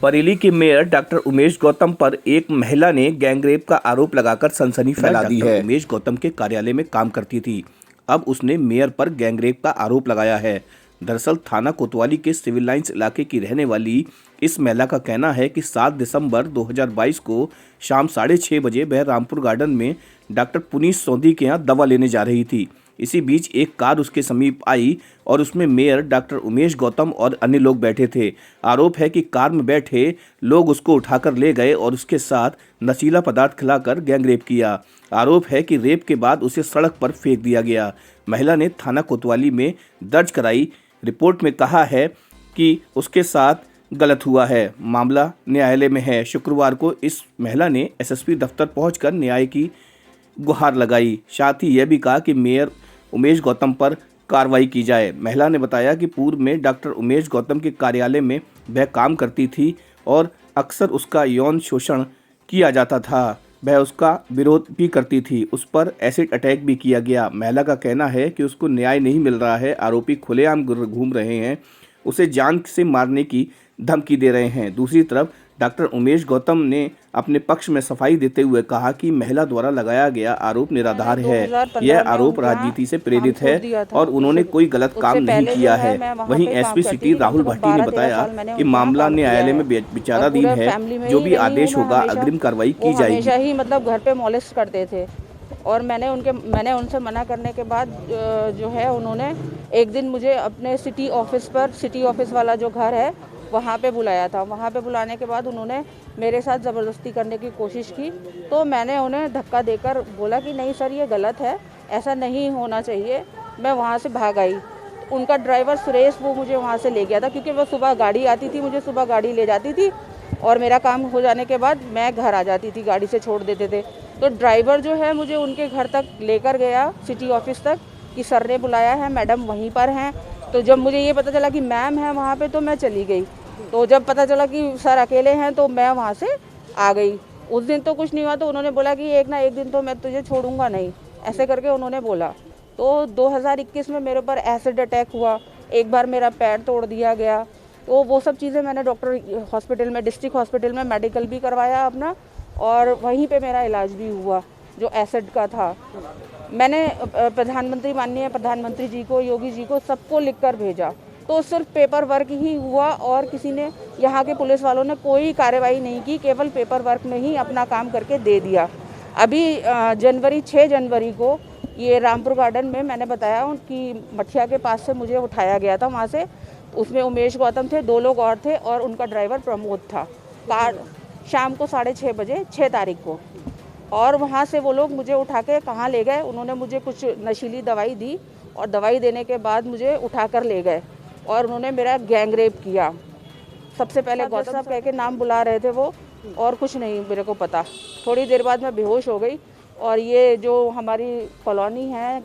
बरेली के mayor doctor Umesh Gautam पर एक महिला ने गैंगरेप का आरोप लगाकर सनसनी फैला दी है। उमेश गौतम के कार्यालय में काम करती थी, अब उसने मेयर पर गैंगरेप का आरोप लगाया है। दरअसल थाना कोतवाली के सिविल लाइंस इलाके की रहने वाली इस महिला का कहना है कि 7 दिसंबर 2022 को शाम 6:30 बजे वह रामपुर गार्डन में डॉक्टर पुनीत सोंधी के यहाँ दवा लेने जा रही थी। इसी बीच एक कार उसके समीप आई और उसमें मेयर डॉक्टर उमेश गौतम और अन्य लोग बैठे थे। आरोप है कि कार में बैठे लोग उसको उठाकर ले गए और उसके साथ नशीला पदार्थ खिलाकर गैंगरेप किया। आरोप है कि रेप के बाद उसे सड़क पर फेंक दिया गया। महिला ने थाना कोतवाली में दर्ज कराई रिपोर्ट में कहा है कि उसके साथ गलत हुआ है। मामला न्यायालय में है। शुक्रवार को इस महिला ने एसएसपी दफ्तर पहुंचकर न्याय की गुहार लगाई। साथ ही यह भी कहा कि मेयर उमेश गौतम पर कार्रवाई की जाए। महिला ने बताया कि पूर्व में डॉक्टर उमेश गौतम के कार्यालय में वह काम करती थी और अक्सर उसका यौन शोषण किया जाता था। वह उसका विरोध भी करती थी। उस पर एसिड अटैक भी किया गया। महिला का कहना है कि उसको न्याय नहीं मिल रहा है। आरोपी खुलेआम घूम रहे हैं, उसे जान से मारने की धमकी दे रहे हैं। दूसरी तरफ डॉक्टर उमेश गौतम ने अपने पक्ष में सफाई देते हुए कहा कि महिला द्वारा लगाया गया आरोप निराधार है। यह आरोप राजनीति से प्रेरित है और उन्होंने कोई गलत काम नहीं किया है। वहीं एसपी सिटी राहुल भट्टी ने बताया कि मामला न्यायालय में विचाराधीन है। जो भी आदेश होगा अग्रिम कार्रवाई की जाएगी। हमेशा ही मतलब घर पे मॉलेस्ट करते थे और मैंने उनसे मना करने के बाद जो है उन्होंने एक दिन मुझे अपने सिटी ऑफिस वाला जो घर है वहाँ पे बुलाया था। वहाँ पे बुलाने के बाद उन्होंने मेरे साथ ज़बरदस्ती करने की कोशिश की, तो मैंने उन्हें धक्का देकर बोला कि नहीं सर ये गलत है, ऐसा नहीं होना चाहिए। मैं वहाँ से भाग आई। उनका ड्राइवर सुरेश वो मुझे वहाँ से ले गया था, क्योंकि वो सुबह गाड़ी आती थी, मुझे सुबह गाड़ी ले जाती थी और मेरा काम हो जाने के बाद मैं घर आ जाती थी, गाड़ी से छोड़ देते थे। तो ड्राइवर जो है मुझे उनके घर तक लेकर गया, सिटी ऑफिस तक, कि सर ने बुलाया है, मैडम वहीं पर हैं। तो जब मुझे ये पता चला कि मैम है वहाँ पे, तो मैं चली गई। तो जब पता चला कि सर अकेले हैं तो मैं वहाँ से आ गई। उस दिन तो कुछ नहीं हुआ, तो उन्होंने बोला कि एक ना एक दिन तो मैं तुझे छोड़ूंगा नहीं, ऐसे करके उन्होंने बोला। तो 2021 में मेरे ऊपर एसिड अटैक हुआ, एक बार मेरा पैर तोड़ दिया गया। तो वो सब चीज़ें मैंने डॉक्टर हॉस्पिटल में, डिस्ट्रिक्ट हॉस्पिटल में मेडिकल भी करवाया अपना, और वहीं पे मेरा इलाज भी हुआ जो एसिड का था। मैंने माननीय प्रधानमंत्री जी को, योगी जी को, सबको लिख कर भेजा। तो सिर्फ पेपर वर्क ही हुआ और किसी ने, यहाँ के पुलिस वालों ने कोई कार्रवाई नहीं की, केवल पेपर वर्क में ही अपना काम करके दे दिया। अभी 6 जनवरी को ये रामपुर गार्डन में मैंने बताया कि मठिया के पास से मुझे उठाया गया था वहाँ से। उसमें उमेश गौतम थे, 2 लोग और थे और उनका ड्राइवर प्रमोद था। कार शाम को 6:30 बजे 6 तारीख को, और वहाँ से वो लोग मुझे उठा के कहाँ ले गए, उन्होंने मुझे कुछ नशीली दवाई दी और दवाई देने के बाद मुझे उठा कर ले गए और उन्होंने मेरा गैंगरेप किया। सबसे पहले गौतम साहब कह के नाम बुला रहे थे वो, और कुछ नहीं मेरे को पता। थोड़ी देर बाद मैं बेहोश हो गई, और ये जो हमारी कॉलोनी है,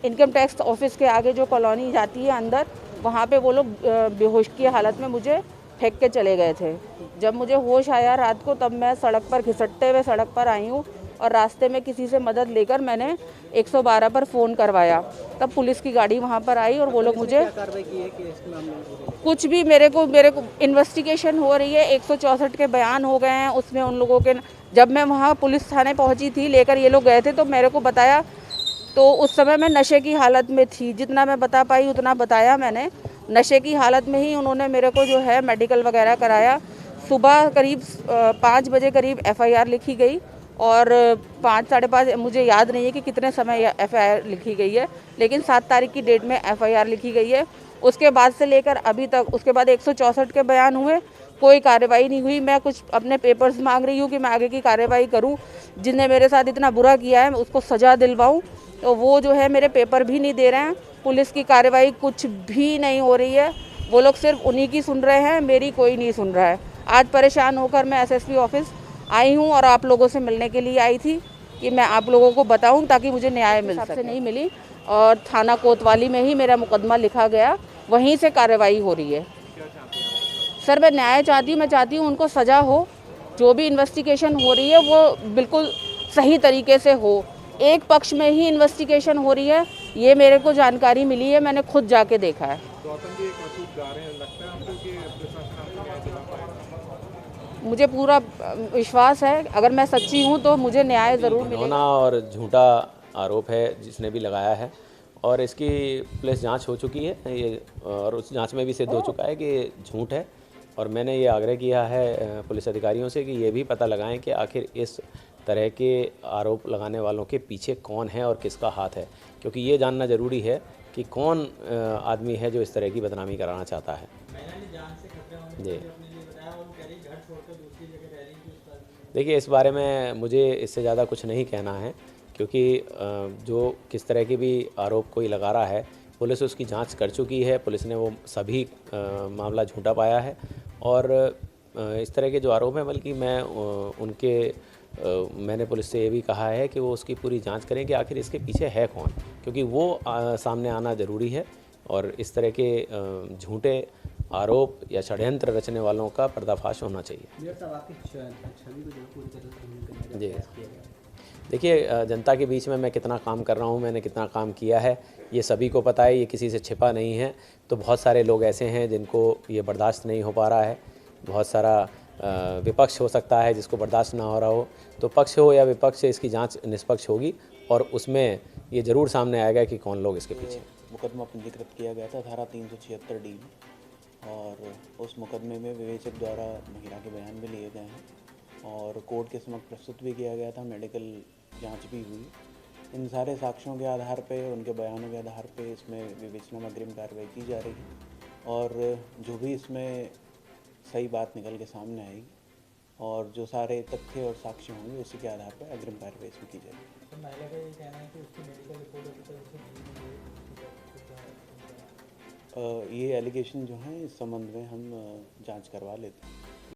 इनकम टैक्स ऑफिस के आगे जो कॉलोनी जाती है अंदर, वहाँ पे वो लोग बेहोश की हालत में मुझे फेंक के चले गए थे। जब मुझे होश आया रात को, तब मैं सड़क पर घिसटते हुए सड़क पर आई हूँ, और रास्ते में किसी से मदद लेकर मैंने 112 पर फ़ोन करवाया। तब पुलिस की गाड़ी वहाँ पर आई और वो लोग मुझे कुछ भी, मेरे को इन्वेस्टिगेशन हो रही है। 164 के बयान हो गए हैं उसमें उन लोगों के। जब मैं वहाँ पुलिस थाने पहुँची थी, लेकर ये लोग गए थे, तो मेरे को बताया, तो उस समय मैं नशे की हालत में थी। जितना मैं बता पाई उतना बताया मैंने। नशे की हालत में ही उन्होंने मेरे को जो है मेडिकल वगैरह कराया। सुबह करीब 5 बजे करीब FIR लिखी गई, और 5 साढ़े 5, मुझे याद नहीं है कि कितने समय FIR लिखी गई है, लेकिन 7 तारीख की डेट में FIR लिखी गई है। उसके बाद से लेकर अभी तक, उसके बाद 164 के बयान हुए, कोई कार्रवाई नहीं हुई। मैं कुछ अपने पेपर्स मांग रही हूँ कि मैं आगे की कार्रवाई करूँ। जिसने मेरे साथ इतना बुरा किया है उसको सज़ा दिलवाऊँ, तो वो जो है मेरे पेपर भी नहीं दे रहे हैं। पुलिस की कार्रवाई कुछ भी नहीं हो रही है। वो लोग सिर्फ उन्हीं की सुन रहे हैं, मेरी कोई नहीं सुन रहा है। आज परेशान होकर मैं SSP ऑफिस आई हूँ और आप लोगों से मिलने के लिए आई थी कि मैं आप लोगों को बताऊँ ताकि मुझे न्याय मिल सके। नहीं मिली, और थाना कोतवाली में ही मेरा मुकदमा लिखा गया, वहीं से कार्रवाई हो रही है। सर मैं न्याय चाहती हूँ, मैं चाहती हूँ उनको सज़ा हो। जो भी इन्वेस्टिगेशन हो रही है वो बिल्कुल सही तरीके से हो। एक पक्ष में ही इन्वेस्टिगेशन हो रही है, ये मेरे को जानकारी मिली है, मैंने खुद जाके देखा है। गौतम जी एक मसूद गा रहे हैं, लगता है आपको कि मुझे पूरा विश्वास है, अगर मैं सच्ची हूँ तो मुझे न्याय ज़रूर मिलेगा। घिनौना और झूठा आरोप है जिसने भी लगाया है, और इसकी पुलिस जांच हो चुकी है ये, और उस जांच में भी सिद्ध हो चुका है कि ये झूठ है। और मैंने ये आग्रह किया है पुलिस अधिकारियों से कि ये भी पता लगाएं कि आखिर इस तरह के आरोप लगाने वालों के पीछे कौन है और किसका हाथ है, क्योंकि ये जानना ज़रूरी है कि कौन आदमी है जो इस तरह की बदनामी कराना चाहता है। जी, देखिए, इस बारे में मुझे इससे ज़्यादा कुछ नहीं कहना है, क्योंकि जो किस तरह के भी आरोप कोई लगा रहा है, पुलिस उसकी जांच कर चुकी है। पुलिस ने वो सभी मामला झूठा पाया है, और इस तरह के जो आरोप हैं, बल्कि मैंने पुलिस से ये भी कहा है कि वो उसकी पूरी जांच करें कि आखिर इसके पीछे है कौन, क्योंकि वो सामने आना ज़रूरी है, और इस तरह के झूठे आरोप या षड्यंत्र रचने वालों का पर्दाफाश होना चाहिए। जी, देखिए, जनता के बीच में मैं कितना काम कर रहा हूँ, मैंने कितना काम किया है, ये सभी को पता है, ये किसी से छिपा नहीं है। तो बहुत सारे लोग ऐसे हैं जिनको ये बर्दाश्त नहीं हो पा रहा है, बहुत सारा विपक्ष हो सकता है जिसको बर्दाश्त ना हो रहा हो। तो पक्ष हो या विपक्ष, इसकी जांच निष्पक्ष होगी, और उसमें ये ज़रूर सामने आएगा कि कौन लोग इसके पीछे। मुकदमा पंजीकृत किया गया था धारा 376 डी में, और उस मुकदमे में विवेचक द्वारा महिला के बयान भी लिए गए हैं और कोर्ट के समक्ष प्रस्तुत भी किया गया था, मेडिकल जांच भी हुई। इन सारे साक्ष्यों के आधार पे, उनके बयानों के आधार पे इसमें विवेचना में अग्रिम कार्रवाई की जा रही है, और जो भी इसमें सही बात निकल के सामने आएगी और जो सारे तथ्य और साक्ष्य होंगे उसी के आधार पर अग्रिम कार्रवाई इसमें की जाएगी। तो महिला का ये कहना है कि उसकी मेडिकल रिपोर्ट अभी तक उसे दी नहीं गई। ये एलिगेशन जो हैं इस संबंध में हम जांच करवा लेते हैं।